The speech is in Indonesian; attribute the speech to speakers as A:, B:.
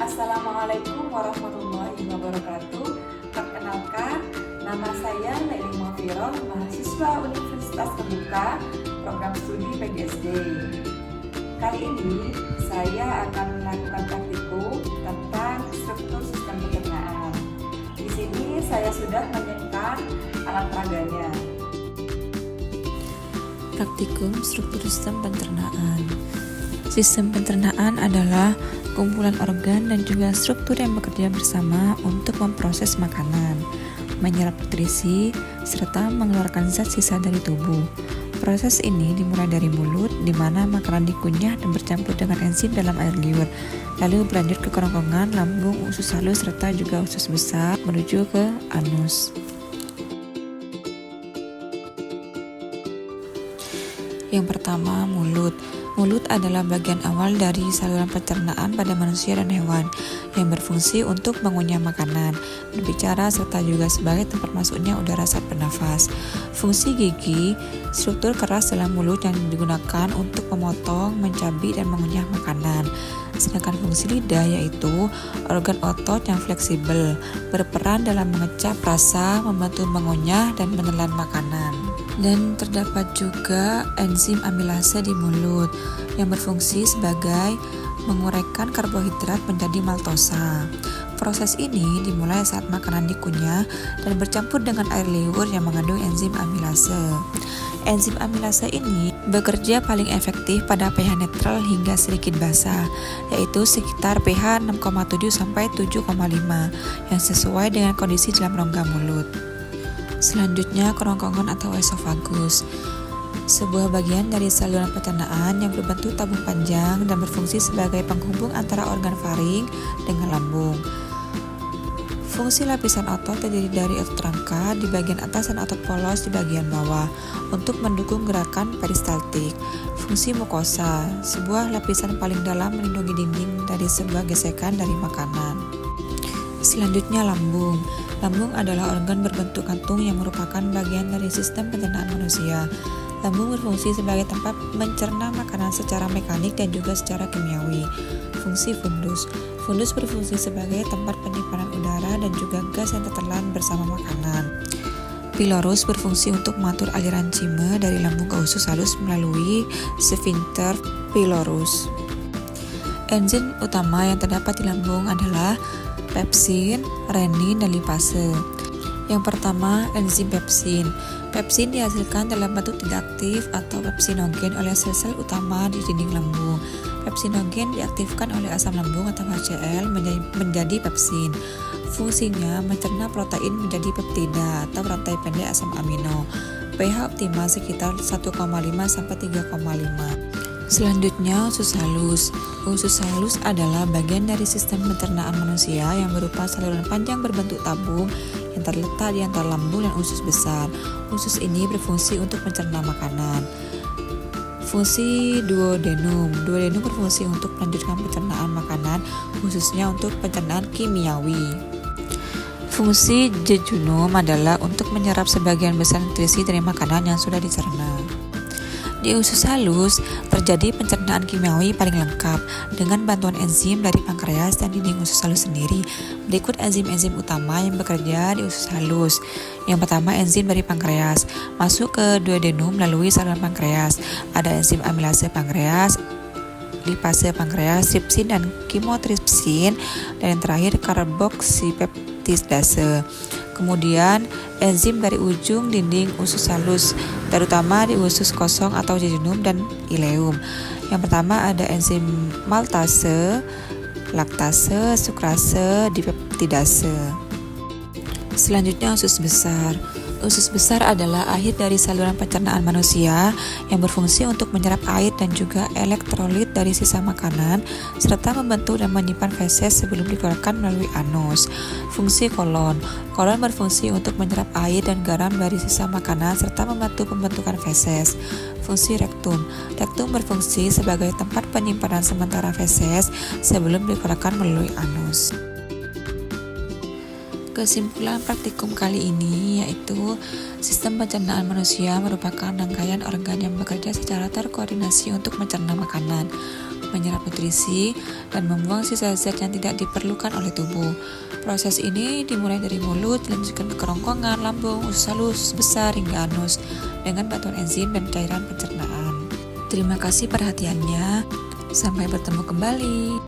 A: Assalamualaikum warahmatullahi wabarakatuh. Perkenalkan, nama saya Laili Muafiroh, mahasiswa Universitas Terbuka, program studi PGSD. Kali ini saya akan melakukan praktikum tentang struktur sistem pencernaan. Di sini saya sudah menyiapkan alat peraganya.
B: Praktikum struktur sistem pencernaan. Sistem pencernaan adalah kumpulan organ dan juga struktur yang bekerja bersama untuk memproses makanan, menyerap nutrisi, serta mengeluarkan zat sisa dari tubuh. Proses ini dimulai dari mulut, di mana makanan dikunyah dan bercampur dengan enzim dalam air liur, lalu berlanjut ke kerongkongan, lambung, usus halus, serta juga usus besar menuju ke anus. Yang pertama, mulut. Mulut adalah bagian awal dari saluran pencernaan pada manusia dan hewan yang berfungsi untuk mengunyah makanan, berbicara, serta juga sebagai tempat masuknya udara saat bernafas. Fungsi gigi, struktur keras dalam mulut yang digunakan untuk memotong, mencabik, dan mengunyah makanan. Sedangkan fungsi lidah yaitu organ otot yang fleksibel, berperan dalam mengecap rasa, membantu mengunyah, dan menelan makanan. Dan terdapat juga enzim amilase di mulut yang berfungsi sebagai menguraikan karbohidrat menjadi maltosa. Proses ini dimulai saat makanan dikunyah dan bercampur dengan air liur yang mengandung enzim amilase. Enzim amilase ini bekerja paling efektif pada pH netral hingga sedikit basah, yaitu sekitar pH 6,7 sampai 7,5 yang sesuai dengan kondisi dalam rongga mulut. Selanjutnya, kerongkongan atau esofagus, sebuah bagian dari saluran pencernaan yang berbentuk tabung panjang dan berfungsi sebagai penghubung antara organ faring dengan lambung. Fungsi lapisan otot terdiri dari otot rangka di bagian atas dan otot polos di bagian bawah untuk mendukung gerakan peristaltik. Fungsi mukosa, sebuah lapisan paling dalam melindungi dinding dari sebuah gesekan dari makanan. Selanjutnya, lambung. Lambung adalah organ berbentuk kantung yang merupakan bagian dari sistem pencernaan manusia. Lambung berfungsi sebagai tempat mencerna makanan secara mekanik dan juga secara kimiawi. Fungsi fundus. Fundus berfungsi sebagai tempat penyimpanan udara dan juga gas yang tertelan bersama makanan. Pilorus berfungsi untuk mengatur aliran cime dari lambung ke usus halus melalui sphincter pilorus. Enzim utama yang terdapat di lambung adalah pepsin, renin, dan lipase. Yang pertama, enzim pepsin. Pepsin dihasilkan dalam bentuk tidak aktif atau pepsinogen oleh sel-sel utama di dinding lambung. Pepsinogen diaktifkan oleh asam lambung atau HCl menjadi pepsin. Fungsinya mencerna protein menjadi peptida atau rantai pendek asam amino. pH optimal sekitar 1,5 sampai 3,5. Selanjutnya, usus halus. Usus halus adalah bagian dari sistem pencernaan manusia yang berupa saluran panjang berbentuk tabung yang terletak di antara lambung dan usus besar. Usus ini berfungsi untuk mencerna makanan. Fungsi duodenum. Duodenum berfungsi untuk melanjutkan pencernaan makanan, khususnya untuk pencernaan kimiawi. Fungsi jejunum adalah untuk menyerap sebagian besar nutrisi dari makanan yang sudah dicerna. Di usus halus, terjadi pencernaan kimiawi paling lengkap dengan bantuan enzim dari pankreas dan dinding usus halus sendiri. Berikut enzim-enzim utama yang bekerja di usus halus. Yang pertama, enzim dari pankreas masuk ke duodenum melalui saluran pankreas. Ada enzim amilase pankreas, lipase pankreas, tripsin dan kimotripsin, dan yang terakhir karboksipeptidase. Kemudian enzim dari ujung dinding usus halus, terutama di usus kosong atau jejunum dan ileum. Yang pertama ada enzim maltase, laktase, sukrase, dipeptidase. Selanjutnya usus besar. Usus besar adalah akhir dari saluran pencernaan manusia yang berfungsi untuk menyerap air dan juga elektrolit dari sisa makanan serta membentuk dan menyimpan feses sebelum dikeluarkan melalui anus. Fungsi kolon. Kolon berfungsi untuk menyerap air dan garam dari sisa makanan serta membantu pembentukan feses. Fungsi rektum. Rektum berfungsi sebagai tempat penyimpanan sementara feses sebelum dikeluarkan melalui anus. Kesimpulan praktikum kali ini yaitu sistem pencernaan manusia merupakan rangkaian organ yang bekerja secara terkoordinasi untuk mencerna makanan. menyerap nutrisi, dan membuang sisa zat yang tidak diperlukan oleh tubuh. Proses ini dimulai dari mulut, dilanjutkan ke kerongkongan, lambung, usus halus, usus besar, hingga anus dengan bantuan enzim dan cairan pencernaan. Terima kasih perhatiannya. Sampai bertemu kembali.